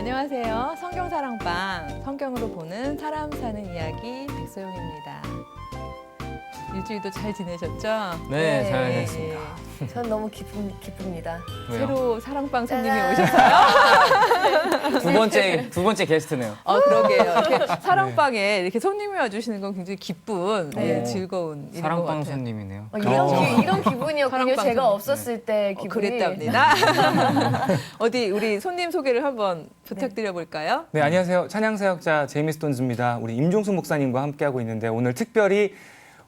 안녕하세요. 성경사랑방, 성경으로 보는 사람 사는 이야기 백소영입니다. 일주일도 잘 지내셨죠? 네, 잘 지냈습니다. 전 너무 기쁩니다. 왜요? 새로 사랑방 손님이 짜잔. 오셨어요? 두 번째 게스트네요. 그러게요. 이렇게 사랑방에 이렇게 손님이 와주시는 건 굉장히 기쁜, 네. 즐거운 일인 것 사랑방 같아요. 손님이네요. 이런 기분이었군요. 사랑방 제가 손님. 없었을 때 기분이. 그랬답니다. 어디 우리 손님 소개를 한번 부탁드려 볼까요? 네, 안녕하세요. 찬양사역자 제이미 스톤즈입니다. 우리 임종수 목사님과 함께하고 있는데 오늘 특별히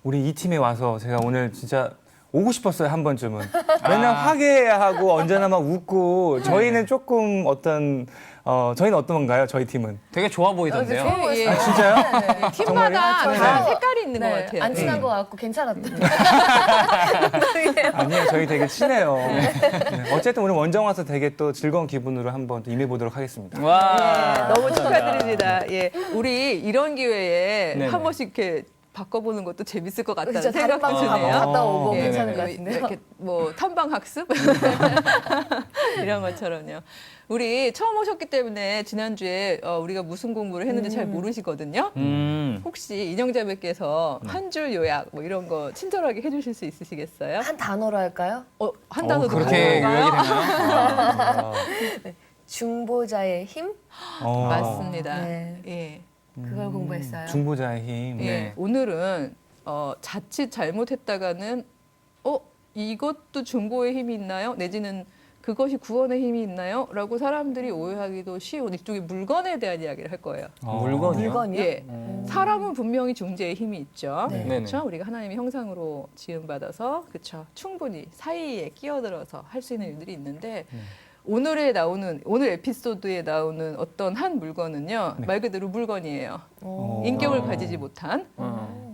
우리 이 팀에 와서 제가 오늘 진짜 오고 싶었어요, 한 번쯤은. 맨날 화기애애하고 언제나 막 웃고 저희는 조금 저희는 어떤 건가요, 저희 팀은? 되게 좋아 보이던데요. 예. 아, 진짜요? 네. 팀마다 정말요? 다 네. 색깔이 있는 것 같아요. 안 친한 것 같고 괜찮았대요. 아니요, 저희 되게 친해요. 네. 어쨌든 오늘 원정 와서 되게 또 즐거운 기분으로 한번 또 임해보도록 하겠습니다. 와, 너무 축하드립니다. 예, 우리 이런 기회에 네네. 한 번씩 이렇게 바꿔보는 것도 재밌을 것 같다는 진짜 다른 생각도 방송 드네요. 갔다 오고 예, 괜찮을 것 예, 같은데요. 이렇게 뭐 탐방 학습 이런 것처럼요. 우리 처음 오셨기 때문에 지난주에 우리가 무슨 공부를 했는지 잘 모르시거든요. 혹시 인형자매께서 한 줄 요약 뭐 이런 거 친절하게 해주실 수 있으시겠어요? 한 단어로 할까요? 한 단어도 그렇게 가능한가요? 요약이 되나요? 중보자의 힘? 맞습니다. 네. 예. 그걸 공부했어요. 중보자의 힘. 예, 네. 오늘은 자칫 잘못했다가는 이것도 중보의 힘이 있나요? 내지는 그것이 구원의 힘이 있나요? 라고 사람들이 오해하기도 쉬운 일종의 물건에 대한 이야기를 할 거예요. 물건이요? 물건이요? 예, 사람은 분명히 중재의 힘이 있죠. 네. 그렇죠? 우리가 하나님의 형상으로 지음받아서 그렇죠. 충분히 사이에 끼어들어서 할 수 있는 일들이 있는데 오늘 에피소드에 나오는 어떤 한 물건은요, 말 그대로 물건이에요. 인격을 가지지 못한.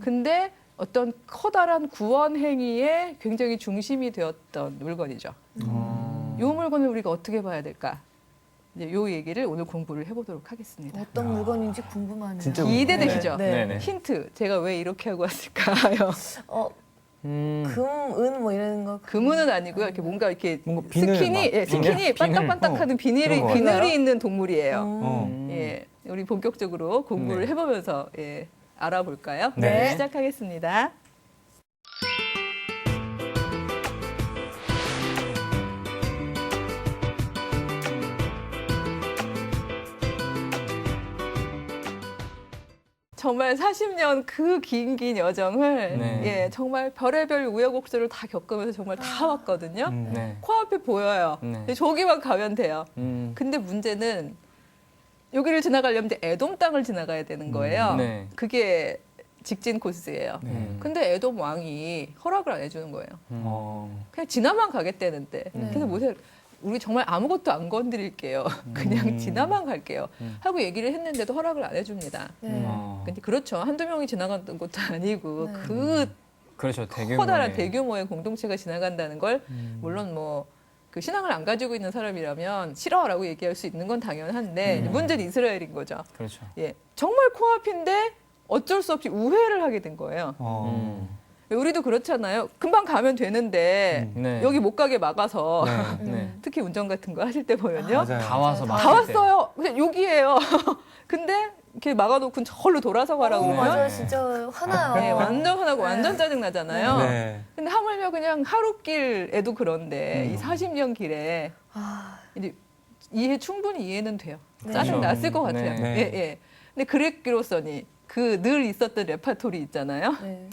근데 어떤 커다란 구원 행위의 굉장히 중심이 되었던 물건이죠. 이 물건을 우리가 어떻게 봐야 될까? 이제 이 얘기를 오늘 공부를 해보도록 하겠습니다. 어떤 물건인지 궁금하네요. 진짜 기대되시죠? 네. 네네. 힌트, 제가 왜 이렇게 하고 왔을까요? 은 뭐 이런 거. 금은은 아니고요. 이렇게 뭔가 이렇게 뭔가 비늘 스킨이, 막. 스킨이 반딱반딱하는 그런 거 비늘이 있는 동물이에요. 어. 예, 우리 본격적으로 공부를 네. 해보면서 알아볼까요? 네. 시작하겠습니다. 정말 40년 그 긴 여정을 네. 정말 별의별 우여곡절을 다 겪으면서 정말 다 왔거든요. 네. 코앞에 보여요. 네. 근데 저기만 가면 돼요. 근데 문제는 여기를 지나가려면 이제 에돔 땅을 지나가야 되는 거예요. 네. 그게 직진 코스예요. 근데 에돔 왕이 허락을 안 해주는 거예요. 그냥 지나만 가겠다는데. 그래서 모세 우리 정말 아무것도 안 건드릴게요. 그냥 지나만 갈게요. 하고 얘기를 했는데도 허락을 안 해줍니다. 네. 근데 그렇죠. 한두 명이 지나갔던 것도 아니고 네. 그 그렇죠. 커다란 대규모의 공동체가 지나간다는 걸 물론 뭐 그 신앙을 안 가지고 있는 사람이라면 싫어라고 얘기할 수 있는 건 당연한데 문제는 이스라엘인 거죠. 그렇죠. 예, 정말 코앞인데 어쩔 수 없이 우회를 하게 된 거예요. 우리도 그렇잖아요. 금방 가면 되는데 네. 여기 못 가게 막아서 네. 특히 운전 같은 거 하실 때 보면요. 맞아요. 다 와서 다 막을 때. 왔어요. 그냥 여기에요. 근데 이렇게 막아놓고 저걸로 돌아서 가라고 그러면 맞아요. 진짜 화나요. 네, 완전 화나고 완전 짜증 나잖아요. 네. 근데 하물며 그냥 하루길에도 그런데 이 40년 길에 아, 이제 충분히 이해는 돼요. 네. 짜증 났을 것 네. 같아요. 네. 예, 예. 근데 그랬기로서니 그 늘 있었던 레파토리 있잖아요. 네.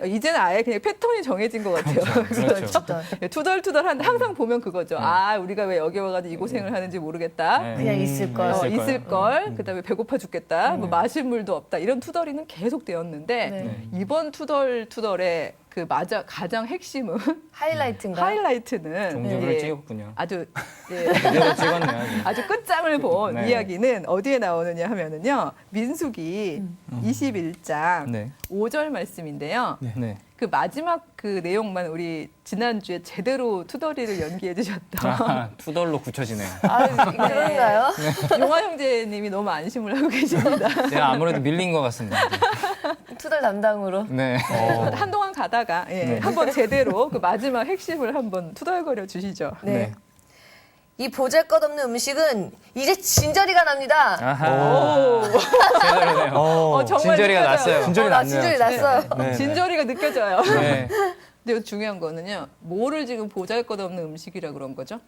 이제는 아예 그냥 패턴이 정해진 것 같아요. 그렇죠. 예, 투덜투덜한데 항상 보면 그거죠. 우리가 왜 여기 와가지고 이 고생을 하는지 모르겠다. 네. 그냥 있을 걸. 있을 걸. 그다음에 배고파 죽겠다. 뭐 마실 물도 없다. 이런 투덜이는 계속 되었는데 네. 이번 투덜투덜의 그 가장 핵심은 하이라이트인가요? 하이라이트는 종족을 예, 찍었군요. 아주 그대로 찍었네요. 아주 끝장을 본 네. 이야기는 어디에 나오느냐 하면은요. 민수기 21장 네. 5절 말씀인데요. 네. 그 마지막 그 내용만 우리 지난주에 제대로 투덜이를 연기해 주셨던 투덜로 굳혀지네요. 그런가요? 용화 형제님이 너무 안심을 하고 계십니다. 제가 아무래도 밀린 것 같습니다. 투덜 담당으로. 네. 한동안 가다가 네. 한번 제대로 그 마지막 핵심을 한번 투덜거려 주시죠. 네. 이 보잘것없는 음식은 이제 진저리가 납니다. 아하. 제대로네요. 정말 진저리가 느껴져요. 났어요. 진저리 나 났네요. 진저리 났어요. 네, 네. 진저리가 느껴져요. 네. 근데 중요한 거는요. 뭐를 지금 보잘것없는 음식이라 그런 거죠?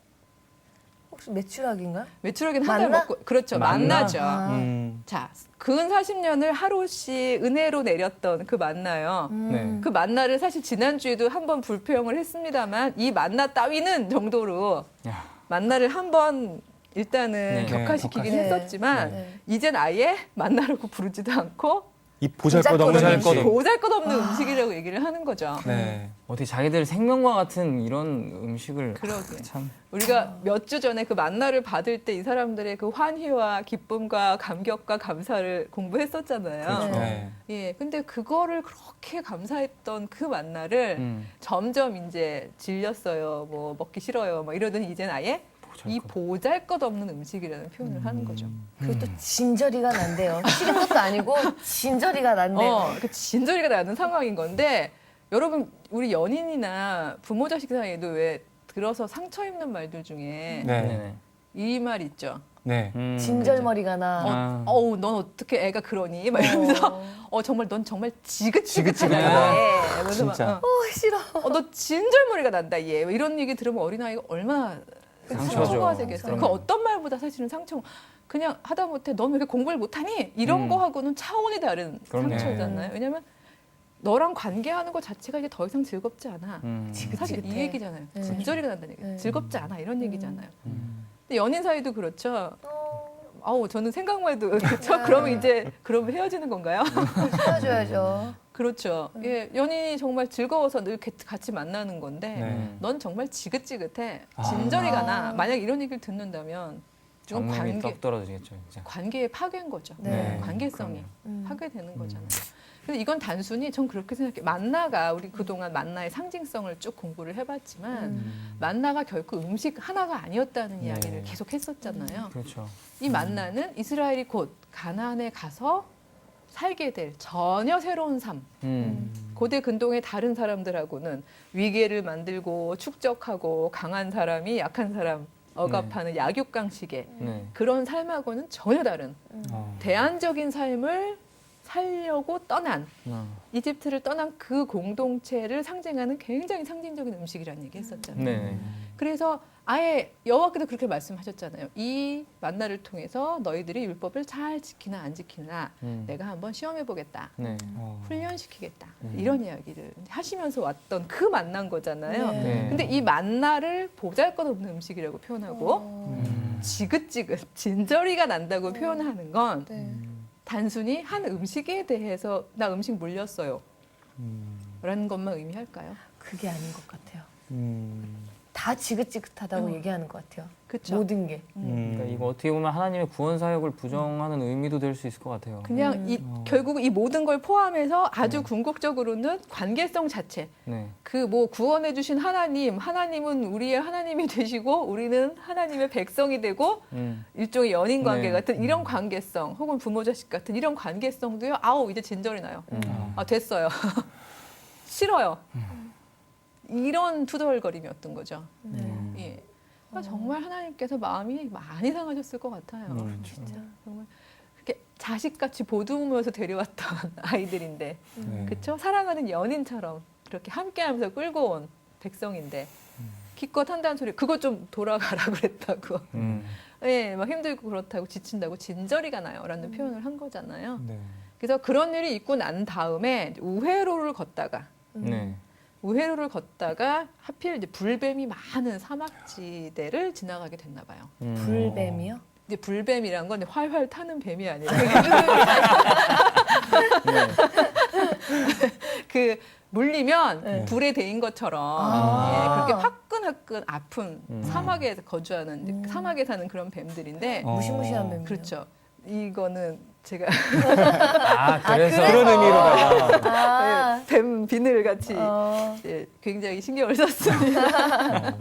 혹시 매출학인가요? 매출하긴 한 달 만나? 먹고 그렇죠. 만나? 만나죠. 음. 자, 근 40년을 하루씩 은혜로 내렸던 그 만나요. 네. 그 만나를 사실 지난주에도 한번 불평을 했습니다만 이 만나 따위는 정도로 야. 만나를 한번 일단은 네. 격화시키긴 네. 했었지만 네. 이젠 아예 만나라고 부르지도 않고 이 보잘것없는 보잘것없는 음식. 보잘것없는 음식이라고 얘기를 하는 거죠. 네. 어떻게 자기들 생명과 같은 이런 음식을 그러게. 참. 우리가 몇 주 전에 그 만나를 받을 때 이 사람들의 그 환희와 기쁨과 감격과 감사를 공부했었잖아요. 그렇죠. 네. 예, 근데 그거를 그렇게 감사했던 그 만나를 점점 이제 질렸어요. 뭐 먹기 싫어요. 뭐 이러더니 이젠 아예 이 보잘것없는 음식이라는 표현을 하는 거죠. 그리고 또 진저리가 난대요. 싫은 것도 아니고 진저리가 난대요. 그 진저리가 나는 상황인 건데 여러분 우리 연인이나 부모 자식 사이에도 왜 들어서 상처 입는 말들 중에 네. 네네. 이 말 있죠. 네. 진절머리가 나. 아. 어우, 넌 어떻게 애가 그러니? 막 이러면서 정말 넌 정말 지긋지긋하다. 지긋지긋하다. 이러면서 막, 진짜. 싫어. 너 진절머리가 난다 얘. 이런 얘기 들으면 어린아이가 얼마나 상처죠. 상처가 되겠어요. 그 어떤 말보다 사실은 상처. 그냥 하다못해 넌 왜 이렇게 공부를 못하니? 이런 거하고는 차원이 다른 그럼요. 상처잖아요. 왜냐면 너랑 관계하는 것 자체가 이제 더 이상 즐겁지 않아. 사실 이 지긋해. 얘기잖아요. 네. 진저리가 난다는 얘기. 네. 즐겁지 않아 이런 얘기잖아요. 근데 연인 사이도 그렇죠. 아우 저는 생각만 해도 그렇죠. 그러면 이제 그러면 헤어지는 건가요? 헤어져야죠. 그렇죠. 예, 연인이 정말 즐거워서 늘 같이 만나는 건데 네. 넌 정말 지긋지긋해. 진저리가 나. 만약 이런 얘기를 듣는다면 이건 정맥이 떡 떨어지겠죠, 진짜. 관계의 파괴인 거죠. 네. 관계성이 음. 파괴되는 거잖아요. 근데 이건 단순히 전 그렇게 생각해요. 만나가 우리 그동안 만나의 상징성을 쭉 공부를 해봤지만 만나가 결코 음식 하나가 아니었다는 이야기를 계속 했었잖아요. 그렇죠. 이 만나는 이스라엘이 곧 가나안에 가서 살게 될 전혀 새로운 삶. 고대 근동의 다른 사람들하고는 위계를 만들고 축적하고 강한 사람이 약한 사람 억압하는 약육강식의 네. 그런 삶하고는 전혀 다른 대안적인 삶을 살려고 떠난 이집트를 떠난 그 공동체를 상징하는 굉장히 상징적인 음식이라는 얘기 했었잖아요. 네. 그래서 아예 여호와께도 그렇게 말씀하셨잖아요. 이 만나를 통해서 너희들이 율법을 잘 지키나 안 지키나 내가 한번 시험해 보겠다. 네. 훈련시키겠다. 이런 이야기를 하시면서 왔던 그 만난 거잖아요. 네. 근데 이 만나를 보잘것없는 음식이라고 표현하고 지긋지긋 진저리가 난다고 표현하는 건 네. 단순히 한 음식에 대해서 나 음식 물렸어요. 라는 것만 의미할까요? 그게 아닌 것 같아요. 음. 다 지긋지긋하다고 얘기하는 것 같아요. 그쵸? 모든 게. 그러니까 이거 어떻게 보면 하나님의 구원 사역을 부정하는 의미도 될 수 있을 것 같아요. 그냥 결국 이 모든 걸 포함해서 아주 궁극적으로는 관계성 자체. 네. 그 뭐 구원해 주신 하나님은 우리의 하나님이 되시고 우리는 하나님의 백성이 되고 일종의 연인 관계 네. 같은 이런 관계성 혹은 부모 자식 같은 이런 관계성도요. 아우 이제 진절이 나요. 아 됐어요. 싫어요. 이런 투덜거림이었던 거죠. 예. 그러니까 정말 하나님께서 마음이 많이 상하셨을 것 같아요. 진짜 정말 그렇게 자식같이 보듬으면서 데려왔던 아이들인데, 네. 그렇죠? 사랑하는 연인처럼 그렇게 함께하면서 끌고 온 백성인데 기껏 한다는 소리 그거 좀 돌아가라 그랬다고. 예, 막 힘들고 그렇다고 지친다고 진저리가 나요라는 표현을 한 거잖아요. 네. 그래서 그런 일이 있고 난 다음에 우회로를 걷다가 네. 우회로를 걷다가 하필 이제 불뱀이 많은 사막지대를 지나가게 됐나 봐요. 불뱀이요? 이제 불뱀이란 건 활활 타는 뱀이 아니라 그 물리면 불에 데인 것처럼 예, 그렇게 화끈화끈 아픈 사막에 거주하는 이제 사막에 사는 그런 뱀들인데 무시무시한 뱀. 그렇죠. 이거는 제가 그래서 그런 의미로다가 아, 뱀 비늘 같이 예, 굉장히 신경을 썼습니다.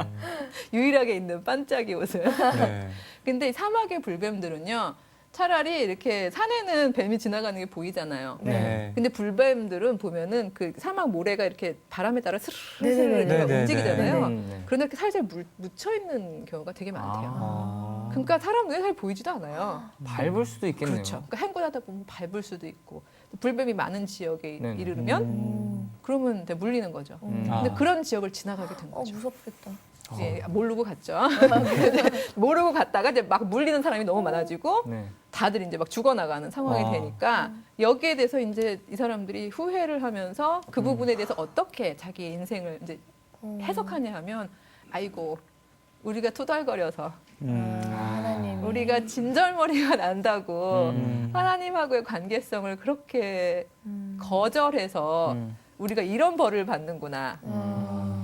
유일하게 있는 반짝이 옷을. 네. 근데 이 사막의 불뱀들은요, 차라리 이렇게 산에는 뱀이 지나가는 게 보이잖아요. 네. 근데 불뱀들은 보면은 그 사막 모래가 이렇게 바람에 따라 스르르 네네네. 움직이잖아요. 네. 그런데 이렇게 살살 묻혀 있는 경우가 되게 많대요. 아. 그러니까 사람 눈에 잘 보이지도 않아요. 밟을 수도 있겠네요. 그렇죠. 그러니까 행군하다 보면 밟을 수도 있고 불뱀이 많은 지역에 네네. 이르면 그러면 이제 물리는 거죠. 근데 아. 그런 지역을 지나가게 된 거죠. 무섭겠다. 예, 모르고 갔죠. 모르고 갔다가 이제 막 물리는 사람이 너무 많아지고 네. 다들 이제 막 죽어나가는 상황이 아. 되니까 여기에 대해서 이제 이 사람들이 후회를 하면서 그 부분에 대해서 어떻게 자기 인생을 이제 해석하냐 하면 아이고 우리가 투덜거려서 하나님. 우리가 진절머리가 난다고 음. 하나님하고의 관계성을 그렇게 거절해서 우리가 이런 벌을 받는구나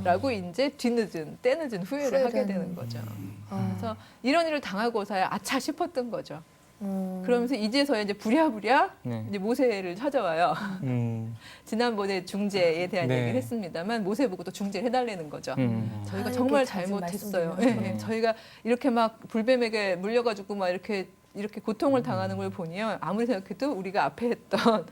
라고 이제 때늦은 후회를 하게 되는 거죠. 그래서 이런 일을 당하고서야 아차 싶었던 거죠. 그러면서 이제서야 이제 부랴부랴 네. 이제 모세를 찾아와요. 음. 지난번에 중재에 대한 네. 얘기를 했습니다만 모세 보고 또 중재를 해달라는 거죠. 저희가 하나님께 정말 자주 잘못했어요. 말씀드려요. 예, 저희가 이렇게 막 불뱀에게 물려가지고 막 이렇게 고통을 당하는 걸 보니요. 아무리 생각해도 우리가 앞에 했던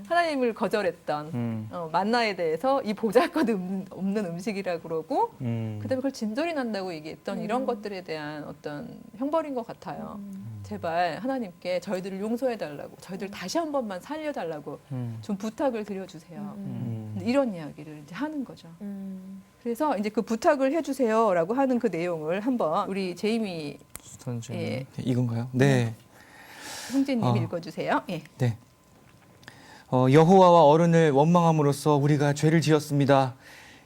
하나님을 거절했던 만나에 대해서 이 보잘것 없는 음식이라고 그러고 그다음에 그걸 진절이 난다고 얘기했던 이런 것들에 대한 어떤 형벌인 것 같아요. 제발 하나님께 저희들을 용서해달라고 저희들 다시 한 번만 살려달라고 좀 부탁을 드려주세요. 이런 이야기를 이제 하는 거죠. 그래서 이제 그 부탁을 해주세요라고 하는 그 내용을 한번 우리 제이미 스턴즈. 예, 이건가요? 네. 형제님이 읽어주세요. 예. 네. 여호와와 어른을 원망함으로써 우리가 죄를 지었습니다.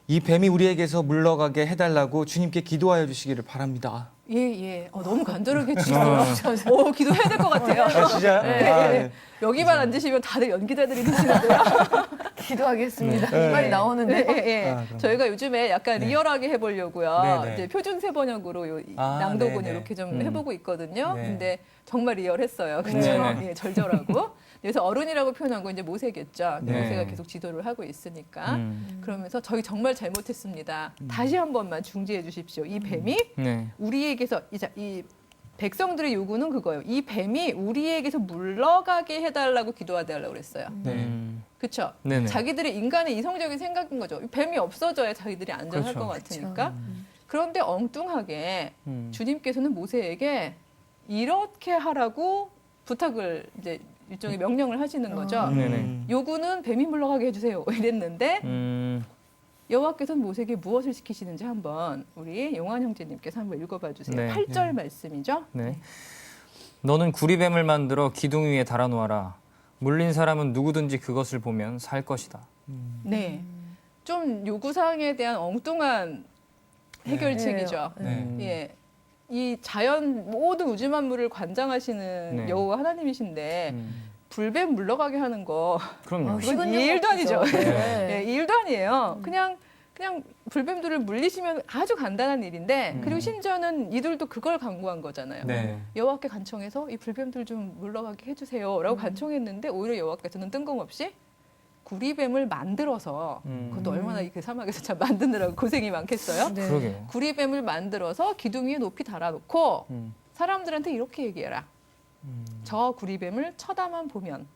이 뱀이 우리에게서 물러가게 해달라고 주님께 기도하여 주시기를 바랍니다. 예, 예. 너무 간절하게 주시더라고요. 기도해야 될 것 같아요. 아, 진짜요? 네, 아, 네. 네. 여기만 앉으시면 다들 연기자들이 되시는데요. 기도하겠습니다. 네. 이 말이 나오는데. 예, 예. 아, 그럼. 저희가 요즘에 약간 네. 리얼하게 해보려고요. 네, 네. 이제 표준 세번역으로 아, 낭독은 네, 네. 이렇게 좀 해보고 있거든요. 네. 근데 정말 리얼했어요. 그렇죠? 네, 네. 예, 절절하고. 그래서 어른이라고 표현한 건 이제 모세겠죠. 네. 모세가 계속 지도를 하고 있으니까. 음. 그러면서 저희 정말 잘못했습니다. 다시 한 번만 중지해 주십시오. 이 뱀이 네. 우리에게서 이 백성들의 요구는 그거예요. 이 뱀이 우리에게서 물러가게 해달라고 기도하달라고 그랬어요. 네. 그렇죠? 네네. 자기들의 인간의 이성적인 생각인 거죠. 이 뱀이 없어져야 자기들이 안전할 그렇죠. 것 같으니까. 그런데 엉뚱하게 주님께서는 모세에게 이렇게 하라고 부탁을 이제 일종의 명령을 하시는 거죠. 네네. 요구는 뱀이 물러가게 해주세요. 이랬는데 음. 여호와께서는 모세에게 무엇을 시키시는지 한번 우리 용환 형제님께서 한번 읽어봐 주세요. 네. 8절 말씀이죠. 네. 너는 구리뱀을 만들어 기둥 위에 달아놓아라. 물린 사람은 누구든지 그것을 보면 살 것이다. 네. 좀 요구사항에 대한 엉뚱한 해결책이죠. 네. 예. 이 자연 모든 우주 만물을 관장하시는 네. 여호와 하나님이신데 불뱀 물러가게 하는 거 그럼요. 이건 일도 아니죠. 네. 예, 일도 아니에요. 그냥 불뱀들을 물리시면 아주 간단한 일인데 그리고 심지어는 이들도 그걸 강구한 거잖아요. 네. 여호와께 간청해서 이 불뱀들 좀 물러가게 해주세요라고 간청했는데 오히려 여호와께서는 뜬금없이 구리뱀을 만들어서 그것도 얼마나 그 사막에서 참 만드느라고 고생이 많겠어요. 네. 그러게요. 구리뱀을 만들어서 기둥 위에 높이 달아놓고 사람들한테 이렇게 얘기해라. 저 구리뱀을 쳐다만 보면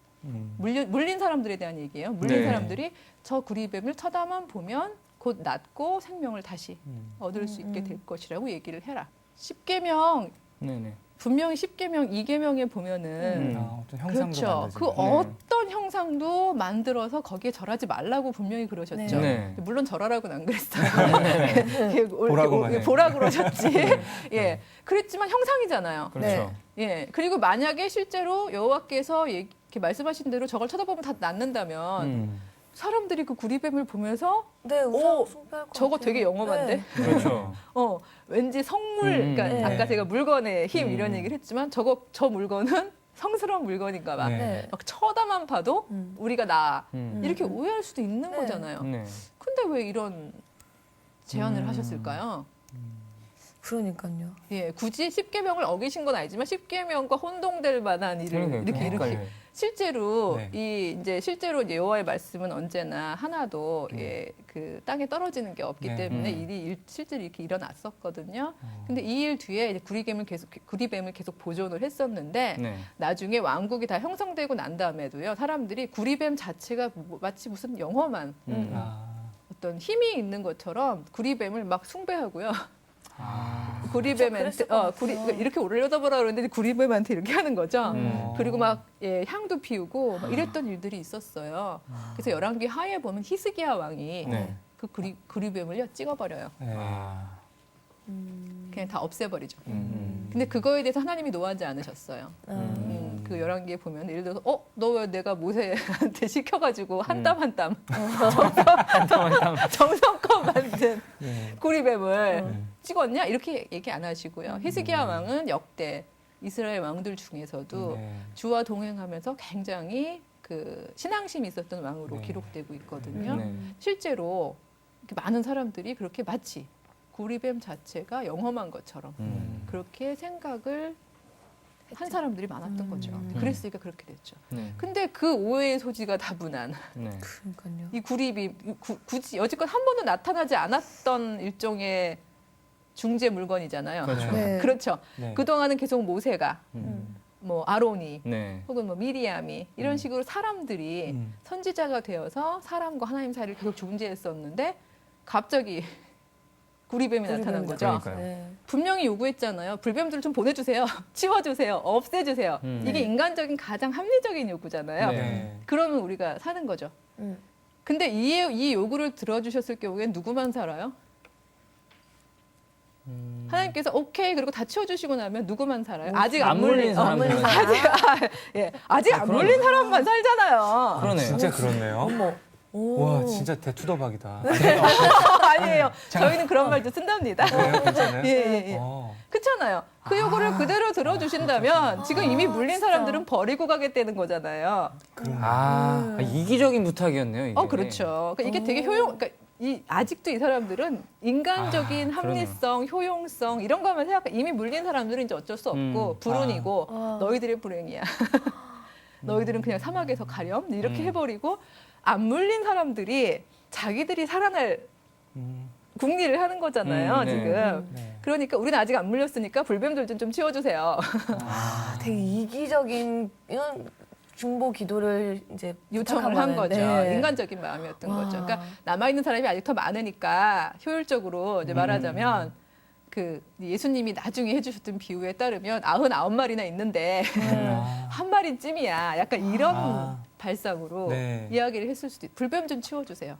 물린 사람들에 대한 얘기예요. 물린 네. 사람들이 저 구리뱀을 쳐다만 보면 곧 낫고 생명을 다시 얻을 수 있게 될 것이라고 얘기를 해라. 10계명 네네. 분명히 10계명, 2계명에 보면은 어떤 형상도 그렇죠. 만들어지고. 그 어떤 형상도 만들어서 거기에 절하지 말라고 분명히 그러셨죠. 네. 물론 절하라고는 안 그랬어요. 보라고만 해. 보라 그러셨지. 예, 그랬지만 형상이잖아요. 그렇죠. 예, 그리고 만약에 실제로 여호와께서 이렇게 말씀하신 대로 저걸 쳐다보면 다 낫는다면 사람들이 그 구리뱀을 보면서 네, 오, 숭배할 것 저거 같아요. 되게 영험한데. 네. 그렇죠. 왠지 성물, 그러니까 네. 아까 제가 물건의 힘 이런 얘기를 했지만 저 물건은 성스러운 물건인가 봐. 네. 네. 막 쳐다만 봐도 우리가 나 이렇게 음. 오해할 수도 있는 네. 거잖아요. 네. 근데 왜 이런 제안을 하셨을까요? 그러니까요. 예, 굳이 10계명을 어기신 건 아니지만 10계명과 혼동될 만한 일을 그러니까요. 이렇게 헷갈려요. 실제로 네. 이제 실제로 여호와의 말씀은 언제나 하나도 그 땅에 떨어지는 게 없기 네. 때문에 실제로 이렇게 일어났었거든요. 근데 이 일 뒤에 이제 구리뱀을 계속 보존을 했었는데 네. 나중에 왕국이 다 형성되고 난 다음에도요, 사람들이 구리뱀 자체가 마치 무슨 영험한 어떤 힘이 있는 것처럼 구리뱀을 막 숭배하고요. 구리뱀한테 이렇게 올려다보라 그러는데 구리뱀한테 이렇게 하는 거죠. 그리고 막 향도 피우고 막 이랬던 일들이 있었어요. 그래서 열왕기 하에 보면 히스기야 왕이 네. 그 구리뱀을요 찍어버려요. 네. 그냥 다 없애버리죠. 근데 그거에 대해서 하나님이 노하지 않으셨어요. 그 열왕기에 보면 예를 들어서 너 왜 내가 모세한테 시켜가지고 한 땀 한 땀 정성껏 만든 구리뱀을 찍었냐 이렇게 얘기 안 하시고요. 히스기야 왕은 역대 이스라엘 왕들 중에서도 주와 동행하면서 굉장히 그 신앙심이 있었던 왕으로 기록되고 있거든요. 네. 실제로 이렇게 많은 사람들이 그렇게 마치 구리뱀 자체가 영험한 것처럼 그렇게 생각을 한 사람들이 많았던 거죠. 그랬으니까 그렇게 됐죠. 네. 근데 그 오해의 소지가 다분한 네. 그러니까요. 이 구리뱀 굳이 여지껏 한 번도 나타나지 않았던 일종의 중재 물건이잖아요. 그렇죠. 네. 그렇죠. 네. 그동안은 계속 모세가 뭐 아론이 네. 혹은 뭐 미리암이 이런 식으로 사람들이 선지자가 되어서 사람과 하나님 사이를 계속 중재했었는데 갑자기 구리뱀이 나타난 거죠. 그러니까요. 네. 분명히 요구했잖아요. 불뱀들을 좀 보내주세요. 치워주세요. 없애주세요. 이게 인간적인 가장 합리적인 요구잖아요. 네. 그러면 우리가 사는 거죠. 근데 이 요구를 들어주셨을 경우엔 누구만 살아요? 하나님께서 오케이 그리고 다 치워주시고 나면 누구만 살아요? 아직 안 물린 사람들. 아직 안 물린 사람만 살잖아요. 그러네요. 진짜 그렇네요. 어머. 오. 와, 진짜 대투더박이다. 아니에요. 저희는 그런 말도 쓴답니다. 괜찮아요? 예. 그렇잖아요. 그 요구를 그대로 들어주신다면 지금 이미 물린 사람들은 버리고 가겠다는 거잖아요. 이기적인 부탁이었네요. 이게. 그렇죠. 그러니까 이게 되게 그러니까 아직도 이 사람들은 인간적인 합리성, 효용성 이런 것만 생각해. 이미 물린 사람들은 이제 어쩔 수 없고 불운이고 너희들의 불행이야. 너희들은 그냥 사막에서 가렴 이렇게 해버리고 안 물린 사람들이 자기들이 살아날 궁리를 하는 거잖아요. 네. 지금. 그러니까 우리는 아직 안 물렸으니까 불뱀들 좀 치워주세요. 되게 이기적인 이런 중보 기도를 이제 요청을 한 거죠. 네. 인간적인 마음이었던 거죠. 그러니까 남아있는 사람이 아직 더 많으니까 효율적으로 이제 말하자면 그 예수님이 나중에 해주셨던 비유에 따르면 99마리나 있는데 한 마리쯤이야. 약간 이런 발상으로 이야기를 했을 수도 있고 불뱀 좀 치워주세요.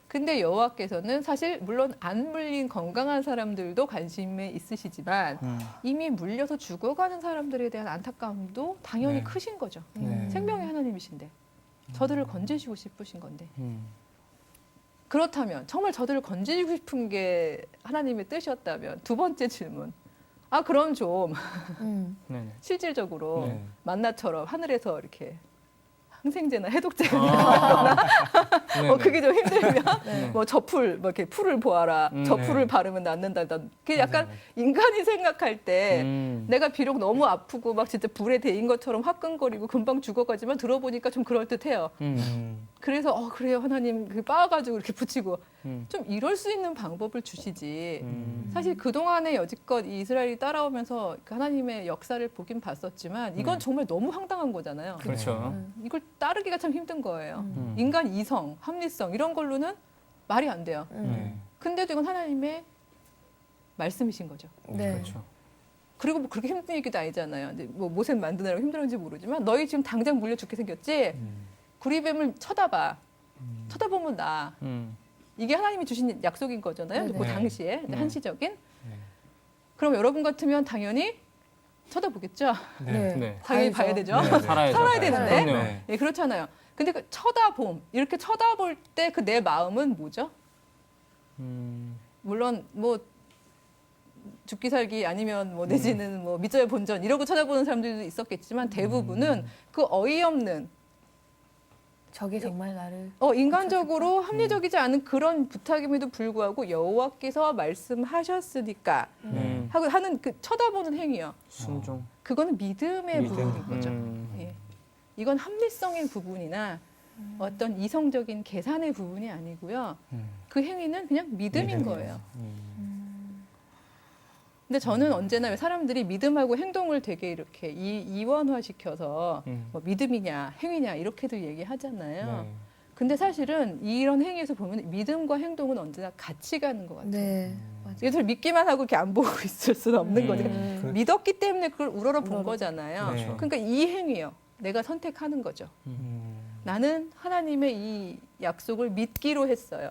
근데 여호와께서는 사실 물론 안 물린 건강한 사람들도 관심에 있으시지만 이미 물려서 죽어가는 사람들에 대한 안타까움도 당연히 크신 거죠. 생명의 하나님이신데 저들을 건지시고 싶으신 건데 그렇다면 정말 저들을 건지고 싶은 게 하나님의 뜻이었다면 두 번째 질문 그럼 좀 실질적으로 만나처럼 하늘에서 이렇게 항생제나 해독제를 하거나 그게 좀 힘들면 뭐 저풀 뭐 이렇게 풀을 보아라 저풀을 바르면 낫는다. 그게 약간 인간이 생각할 때 내가 비록 너무 아프고 막 진짜 불에 데인 것처럼 화끈거리고 금방 죽어가지만 들어보니까 좀 그럴 듯해요. 그래서 그래요 하나님 그 빻아가지고 이렇게 붙이고 좀 이럴 수 있는 방법을 주시지. 사실 그 동안에 여지껏 이 이스라엘이 따라오면서 그 하나님의 역사를 보긴 봤었지만 이건 정말 너무 황당한 거잖아요. 그렇죠. 이걸 따르기가 참 힘든 거예요. 인간 이성, 합리성 이런 걸로는 말이 안 돼요. 근데도 이건 하나님의 말씀이신 거죠. 네. 그렇죠. 그리고 뭐 그렇게 힘든 얘기도 아니잖아요. 이제 뭐 모세 만드느라고 힘들었는지 모르지만 너희 지금 당장 물려 죽게 생겼지. 구리뱀을 쳐다봐. 쳐다보면 나. 이게 하나님이 주신 약속인 거잖아요. 네네. 그 당시에 한시적인. 그럼 여러분 같으면 당연히 쳐다보겠죠. 네. 당연히 봐야죠. 봐야 되죠. 네, 살아야죠. 살아야 되는데. 그럼요. 예, 그렇잖아요. 근데 그 쳐다봄 이렇게 쳐다볼 때 그 내 마음은 뭐죠? 물론 뭐 죽기 살기 아니면 뭐 내지는 뭐 밑져야 본전 이러고 쳐다보는 사람들도 있었겠지만 대부분은 그 어이없는 저게 정말 나를 인간적으로 합리적이지 않은 그런 부탁임에도 불구하고 여호와께서 말씀하셨으니까 하고 하는 그 쳐다보는 행위요. 순종. 그거는 믿음의 믿음. 부분인 거죠. 예. 이건 합리성의 부분이나 어떤 이성적인 계산의 부분이 아니고요. 그 행위는 그냥 믿음인 믿음이에요. 거예요. 근데 저는 언제나 왜 사람들이 믿음하고 행동을 되게 이렇게 이원화시켜서 뭐 믿음이냐 행위냐 이렇게도 얘기하잖아요. 네. 근데 사실은 이런 행위에서 보면 믿음과 행동은 언제나 같이 가는 것 같아요. 네. 맞아요. 예를 믿기만 하고 이렇게 안 보고 있을 수는 없는 거죠. 그- 믿었기 때문에 그걸 우러러 본 거잖아요. 네. 그러니까 이 행위요. 내가 선택하는 거죠. 나는 하나님의 이 약속을 믿기로 했어요.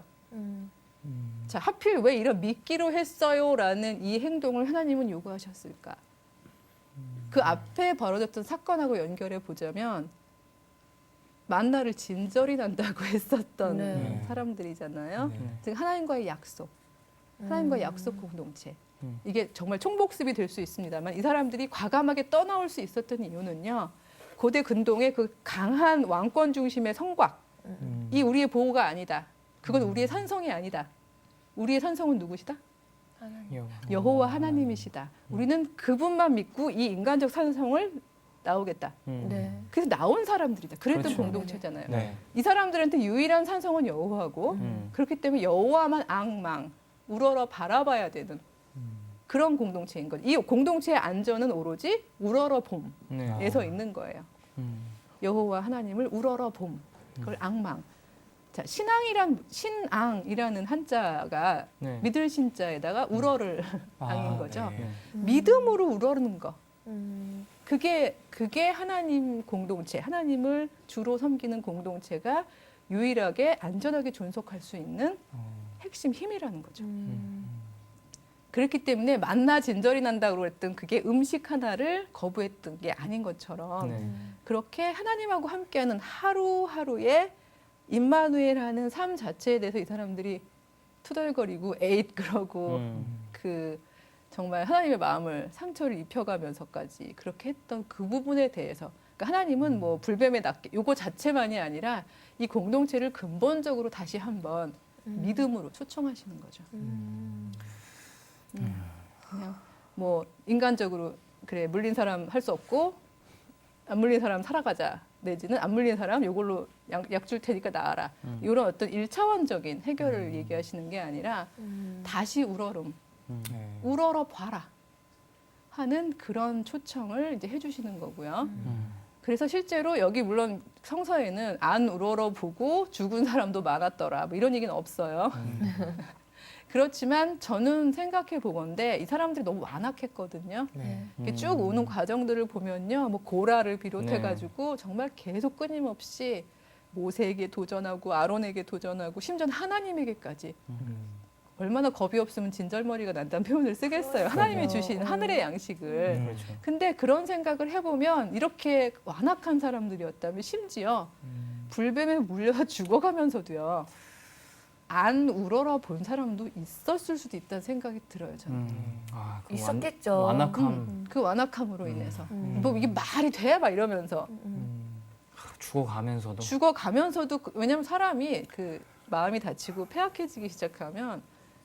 자, 하필 왜 이런 믿기로 했어요라는 이 행동을 하나님은 요구하셨을까? 그 앞에 벌어졌던 사건하고 연결해 보자면 만나를 진절이 난다고 했었던 네. 사람들이잖아요. 네. 즉 하나님과의 약속, 하나님과의 약속 공동체. 이게 정말 총복습이 될 수 있습니다만 이 사람들이 과감하게 떠나올 수 있었던 이유는요. 고대 근동의 그 강한 왕권 중심의 성곽, 이 우리의 보호가 아니다. 그건 우리의 산성이 아니다. 우리의 산성은 누구시다? 여호와 하나님이시다. 우리는 그분만 믿고 이 인간적 산성을 나오겠다. 네. 그래서 나온 사람들이다. 그랬던 그렇죠. 공동체잖아요. 네. 이 사람들한테 유일한 산성은 여호와고 그렇기 때문에 여호와만 앙망 우러러 바라봐야 되는 그런 공동체인 거죠. 이 공동체의 안전은 오로지 우러러 봄에서 있는 거예요. 여호와 하나님을 우러러 봄. 그걸 앙망. 자, 신앙이라는 한자가 네. 믿을 신자에다가 우러를 앙인 거죠. 네. 믿음으로 우러르는 거. 음. 그게 하나님 공동체, 하나님을 주로 섬기는 공동체가 유일하게 안전하게 존속할 수 있는 핵심 힘이라는 거죠. 그렇기 때문에 만나 진절이 난다고 했던 그게 음식 하나를 거부했던 게 아닌 것처럼 네. 그렇게 하나님하고 함께하는 하루하루의 임마누엘하는 삶 자체에 대해서 이 사람들이 투덜거리고 에잇 그러고 그 정말 하나님의 마음을 상처를 입혀가면서까지 그렇게 했던 그 부분에 대해서 그러니까 하나님은 뭐 불뱀에 낫게 요거 자체만이 아니라 이 공동체를 근본적으로 다시 한번 믿음으로 초청하시는 거죠. 그냥 뭐 인간적으로 그래 물린 사람 할 수 없고 안 물린 사람 살아가자 내지는 안 물린 사람 요걸로 약 줄 테니까 나아라 이런 어떤 일차원적인 해결을 얘기하시는 게 아니라 다시 우러름 네. 우러러 봐라 하는 그런 초청을 이제 해주시는 거고요. 그래서 실제로 여기 물론 성서에는 안 우러러 보고 죽은 사람도 많았더라 뭐 이런 얘기는 없어요. 그렇지만 저는 생각해 보건대 이 사람들이 너무 완악했거든요. 네. 이렇게 쭉 오는 과정들을 보면요, 뭐 고라를 비롯해가지고 정말 계속 끊임없이 모세에게 도전하고 아론에게 도전하고 심지어는 하나님에게까지 얼마나 겁이 없으면 진절머리가 난다는 표현을 쓰겠어요. 하나님이 주신 하늘의 양식을. 그렇죠. 근데 그런 생각을 해보면 이렇게 완악한 사람들이었다면 심지어 불뱀에 물려서 죽어가면서도요. 안 우러러 본 사람도 있었을 수도 있다는 생각이 들어요. 저는. 아, 그 있었겠죠. 완악함. 그 완악함으로 인해서. 뭐 이게 말이 돼? 막 이러면서. 죽어가면서도. 죽어가면서도 왜냐면 사람이 그 마음이 다치고 폐악해지기 시작하면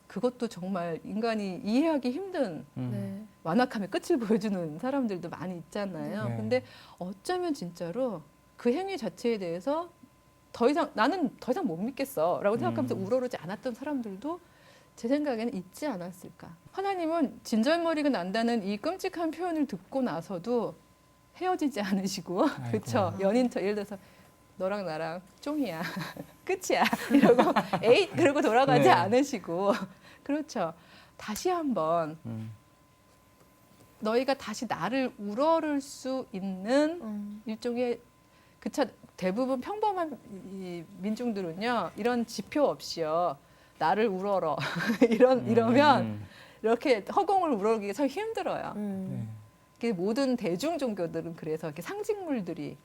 그것도 정말 인간이 이해하기 힘든 네. 완악함의 끝을 보여주는 사람들도 많이 있잖아요. 네. 근데 어쩌면 진짜로 그 행위 자체에 대해서 나는 더 이상 못 믿겠어라고 생각하면서 우러르지 않았던 사람들도 제 생각에는 있지 않았을까. 하나님은 진절머리가 난다는 이 끔찍한 표현을 듣고 나서도 헤어지지 않으시고 그렇죠. 연인처럼 예를 들어서 너랑 나랑 쫑이야. 끝이야. 이러고 에이 그러고 돌아가지 네. 않으시고 그렇죠. 다시 한번 너희가 다시 나를 우러를 수 있는 일종의 대부분 평범한 이 민중들은요 이런 지표 없이요 나를 우러러 이러면 이렇게 허공을 우러르기가 참 힘들어요. 네. 모든 대중 종교들은 그래서 이렇게 상징물들이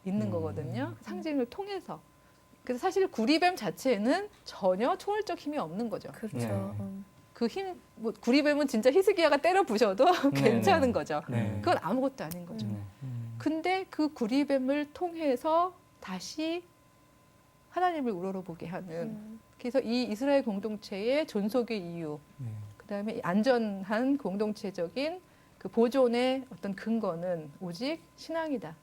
있는 거거든요. 상징을 통해서. 그래서 사실 구리뱀 자체는 전혀 초월적 힘이 없는 거죠. 그렇죠. 그 힘, 뭐 구리뱀은 진짜 히스기야가 때려 부셔도 괜찮은 거죠. 네. 그건 아무것도 아닌 거죠. 근데 그 구리뱀을 통해서 다시 하나님을 우러러보게 하는 그래서 이 이스라엘 공동체의 존속의 이유 네. 그다음에 이 안전한 공동체적인 그 보존의 어떤 근거는 오직 신앙이다.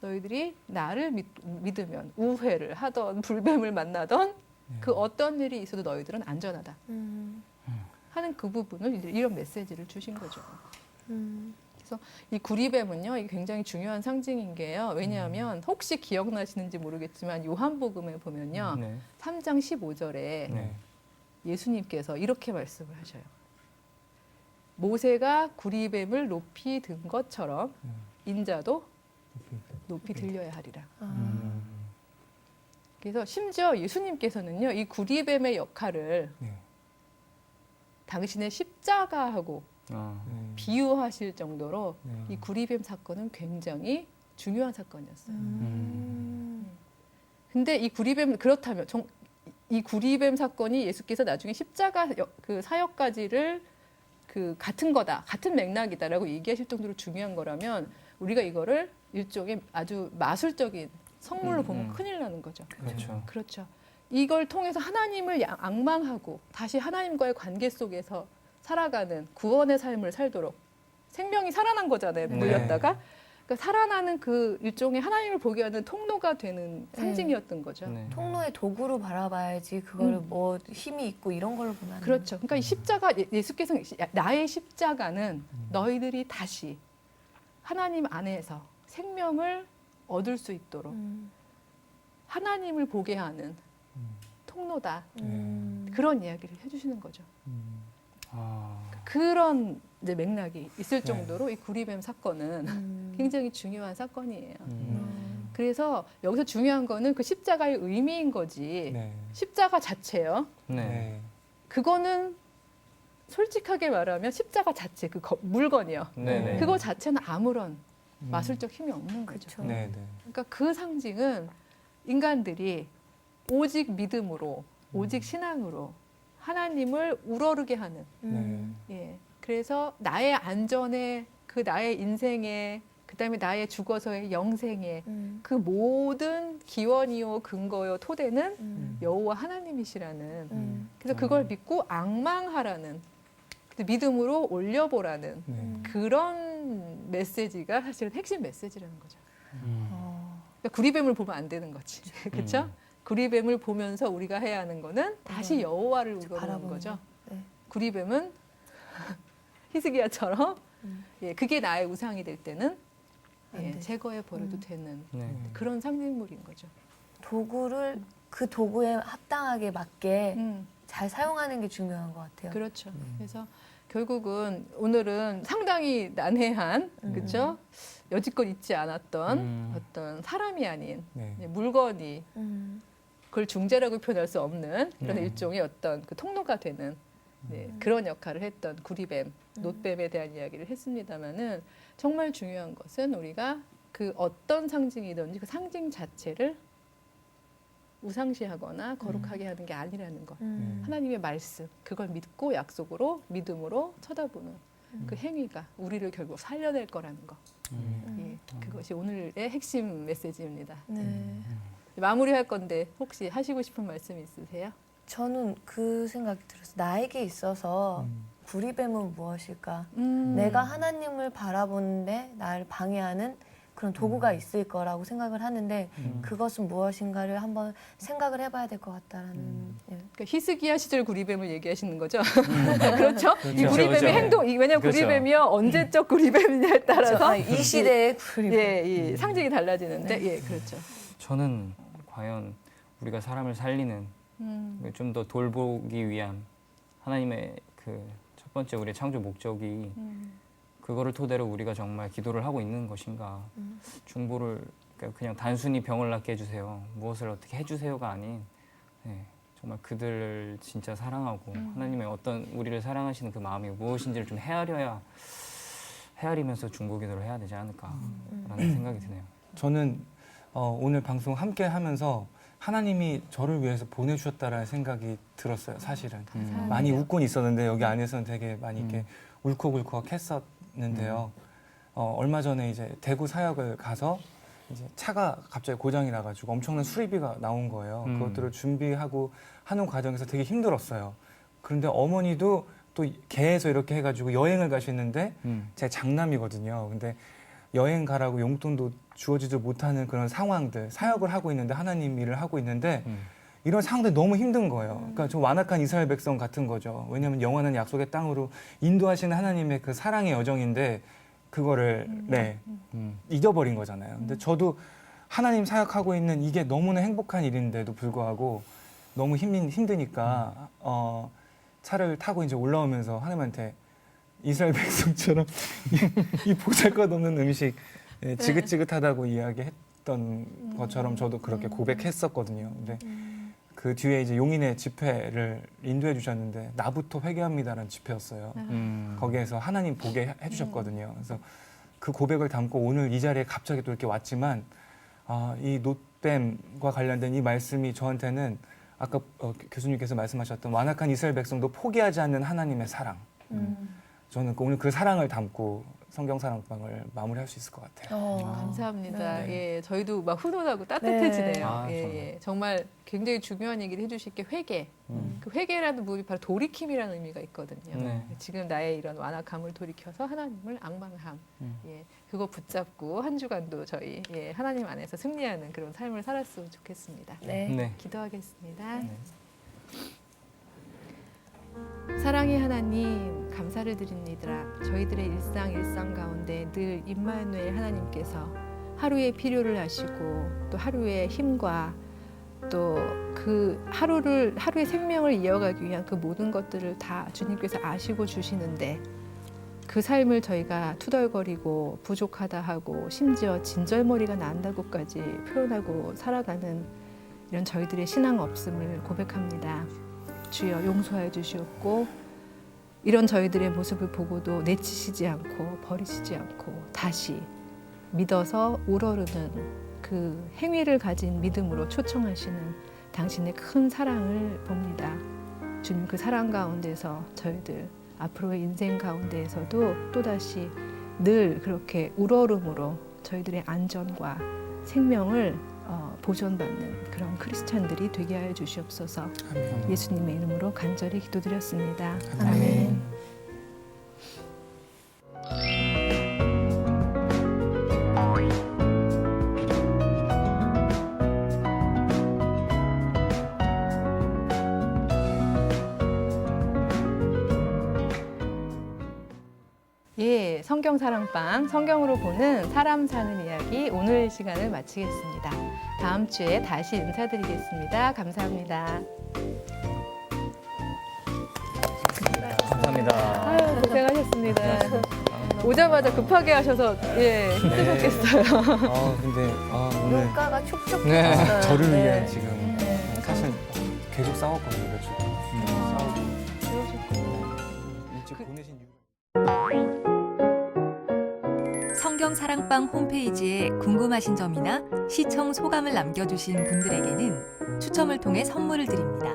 너희들이 나를 믿으면 우회를 하던 불뱀을 만나던 그 어떤 일이 있어도 너희들은 안전하다 하는 그 부분을 이런 메시지를 주신 거죠. 그래서 이 구리뱀은요, 이게 굉장히 중요한 상징인 게요. 왜냐하면 혹시 기억나시는지 모르겠지만 요한복음에 보면요, 네. 3장 15절에 네. 예수님께서 이렇게 말씀을 하셔요. 모세가 구리뱀을 높이 든 것처럼 인자도 높이 들려야 하리라. 그래서 심지어 예수님께서는요, 이 구리뱀의 역할을 네. 당신의 십자가하고 아, 비유하실 정도로 네. 이 구리뱀 사건은 굉장히 중요한 사건이었어요. 근데 이 구리뱀 그렇다면 이 구리뱀 사건이 예수께서 나중에 십자가 그 사역까지를 그 같은 거다, 같은 맥락이다라고 얘기하실 정도로 중요한 거라면 우리가 이거를 일종의 아주 마술적인 선물로 보면 큰일 나는 거죠. 그렇죠. 그렇죠. 이걸 통해서 하나님을 앙망하고 다시 하나님과의 관계 속에서 살아가는 구원의 삶을 살도록 생명이 살아난 거잖아요. 물렸다가. 그러니까 살아나는 그 일종의 하나님을 보게 하는 통로가 되는 상징이었던 거죠. 네. 통로의 도구로 바라봐야지 그거를 뭐 힘이 있고 이런 걸로 보면 안 그렇죠. 그러니까 이 십자가 예수께서 나의 십자가는 너희들이 다시 하나님 안에서 생명을 얻을 수 있도록 하나님을 보게 하는 통로다. 그런 이야기를 해주시는 거죠. 아, 그런 이제 맥락이 있을 정도로 이 구리뱀 사건은 굉장히 중요한 사건이에요. 그래서 여기서 중요한 거는 그 십자가의 의미인 거지. 네. 십자가 자체요. 네. 네. 그거는 솔직하게 말하면 십자가 자체 그 물건이요. 네네. 그거 자체는 아무런 마술적 힘이 없는 거죠. 그렇죠. 네. 네. 그러니까 그 상징은 인간들이 오직 믿음으로, 오직 신앙으로 하나님을 우러르게 하는. 네. 예. 그래서 나의 안전에, 그 나의 인생에, 그다음에 나의 죽어서의 영생에 그 모든 기원이요 근거요 토대는 여호와 하나님이시라는. 그래서 그걸 믿고 앙망하라는, 믿음으로 올려보라는 네. 그런 메시지가 사실은 핵심 메시지라는 거죠. 그러니까 구리뱀을 보면 안 되는 거지, 그렇죠? 구리뱀을 보면서 우리가 해야 하는 거는 다시 여호와를 우러르는 바라보는 거죠. 거. 네. 구리뱀은 히스기야처럼 예, 그게 나의 우상이 될 때는 안 예, 되죠. 제거해 버려도 되는 네. 그런 상징물인 거죠. 도구를 그 도구에 합당하게 맞게 음, 잘 사용하는 게 중요한 것 같아요. 그렇죠. 그래서 결국은 오늘은 상당히 난해한, 그렇죠? 여지껏 있지 않았던 어떤 사람이 아닌 네. 예, 물건이 그걸 중재라고 표현할 수 없는 그런 일종의 어떤 그 통로가 되는 네, 그런 역할을 했던 구리뱀, 놋뱀에 대한 이야기를 했습니다마는 정말 중요한 것은 우리가 그 어떤 상징이든지 그 상징 자체를 우상시하거나 거룩하게 하는 게 아니라는 것. 하나님의 말씀, 그걸 믿고 약속으로 믿음으로 쳐다보는 그 행위가 우리를 결국 살려낼 거라는 것. 예, 그것이 오늘의 핵심 메시지입니다. 네. 마무리할 건데 혹시 하시고 싶은 말씀 있으세요? 저는 그 생각이 들었어요. 나에게 있어서 구리뱀은 무엇일까? 음. 내가 하나님을 바라보는데 나를 방해하는 그런 도구가 있을 거라고 생각을 하는데 그것은 무엇인가를 한번 생각을 해봐야 될 것 같다라는. 예. 그러니까 히스기야 시절 구리뱀을 얘기하시는 거죠. 그렇죠? 이 그렇죠, 구리뱀의 그렇죠. 행동, 왜냐하면 그렇죠. 구리뱀이요 언제적 구리뱀이냐에 따라서 이 시대의 구리뱀. 예, 이 상징이 달라지는데, 예, 그렇죠. 저는 과연 우리가 사람을 살리는 좀 더 돌보기 위한 하나님의 그 첫 번째 우리의 창조 목적이 그거를 토대로 우리가 정말 기도를 하고 있는 것인가. 중보를 그냥 단순히 병을 낫게 해주세요, 무엇을 어떻게 해주세요가 아닌 네, 정말 그들을 진짜 사랑하고 하나님의 어떤 우리를 사랑하시는 그 마음이 무엇인지를 좀 헤아리면서 중보 기도를 해야 되지 않을까라는 생각이 드네요. 저는 오늘 방송 함께 하면서 하나님이 저를 위해서 보내주셨다라는 생각이 들었어요, 사실은. 많이 웃곤 있었는데 여기 안에서는 되게 많이 이렇게 울컥울컥 했었는데요. 얼마 전에 이제 대구 사역을 가서 이제 차가 갑자기 고장이 나가지고 엄청난 수리비가 나온 거예요. 그것들을 준비하고 하는 과정에서 되게 힘들었어요. 그런데 어머니도 또 개에서 이렇게 해가지고 여행을 가시는데 제 장남이거든요. 근데 여행 가라고 용돈도 주어지지 못하는 그런 상황들, 사역을 하고 있는데 하나님 일을 하고 있는데 이런 상황들이 너무 힘든 거예요. 그러니까 좀 완악한 이스라엘 백성 같은 거죠. 왜냐하면 영원한 약속의 땅으로 인도하시는 하나님의 그 사랑의 여정인데 그거를 잊어버린 거잖아요. 근데 저도 하나님 사역하고 있는 이게 너무나 행복한 일인데도 불구하고 너무 힘드니까 차를 타고 이제 올라오면서 하나님한테 이스라엘 백성처럼 이 보잘것없는 음식 지긋지긋하다고 이야기했던 것처럼 저도 그렇게 고백했었거든요. 근데 그 뒤에 이제 용인의 집회를 인도해 주셨는데 나부터 회개합니다라는 집회였어요. 거기에서 하나님 보게 해주셨거든요. 그래서 그 고백을 담고 오늘 이 자리에 갑자기 또 이렇게 왔지만 이 노댐과 관련된 이 말씀이 저한테는 아까 교수님께서 말씀하셨던 완악한 이스라엘 백성도 포기하지 않는 하나님의 사랑. 저는 오늘 그 사랑을 담고 성경 사랑방을 마무리할 수 있을 것 같아요. 감사합니다. 네. 예, 저희도 막 훈훈하고 따뜻해지네요. 네. 아, 예. 정말 굉장히 중요한 얘기를 해주실 게 회개. 그 회개라는 부분이 바로 돌이킴이라는 의미가 있거든요. 네. 지금 나의 이런 완악함을 돌이켜서 하나님을 앙망함. 예, 그거 붙잡고 한 주간도 저희 하나님 안에서 승리하는 그런 삶을 살았으면 좋겠습니다. 네. 네. 기도하겠습니다. 네. 사랑의 하나님 감사를 드립니다. 저희들의 일상 가운데 늘 임마누엘 하나님께서 하루의 필요를 아시고 또 하루의 힘과 또 그 하루의 생명을 이어가기 위한 그 모든 것들을 다 주님께서 아시고 주시는데 그 삶을 저희가 투덜거리고 부족하다 하고 심지어 진절머리가 난다고까지 표현하고 살아가는 이런 저희들의 신앙 없음을 고백합니다. 주여 용서해 주시옵고 이런 저희들의 모습을 보고도 내치시지 않고 버리시지 않고 다시 믿어서 우러르는 그 행위를 가진 믿음으로 초청하시는 당신의 큰 사랑을 봅니다. 주님 그 사랑 가운데서 저희들 앞으로의 인생 가운데에서도 또다시 늘 그렇게 우러름으로 저희들의 안전과 생명을 보존받는 그런 크리스찬들이 되게 하여 주시옵소서. 예수님의 이름으로 간절히 기도드렸습니다. 아멘. 예, 성경 사랑방, 성경으로 보는 사람 사는 이야기 오늘 시간을 마치겠습니다. 다음 주에 다시 인사드리겠습니다. 감사합니다. 감사합니다. 아유, 고생하셨습니다. 오자마자 급하게 하셔서 힘드셨겠어요. 근데 오늘 물가가 촉촉 네. 됐어요. 저를 네. 위한 지금 사실 계속 싸웠거든요. 며칠 싸우고 일찍 보내신 이유가 성경 사랑방 홈페이지에 궁금하신 점이나 시청 소감을 남겨주신 분들에게는 추첨을 통해 선물을 드립니다.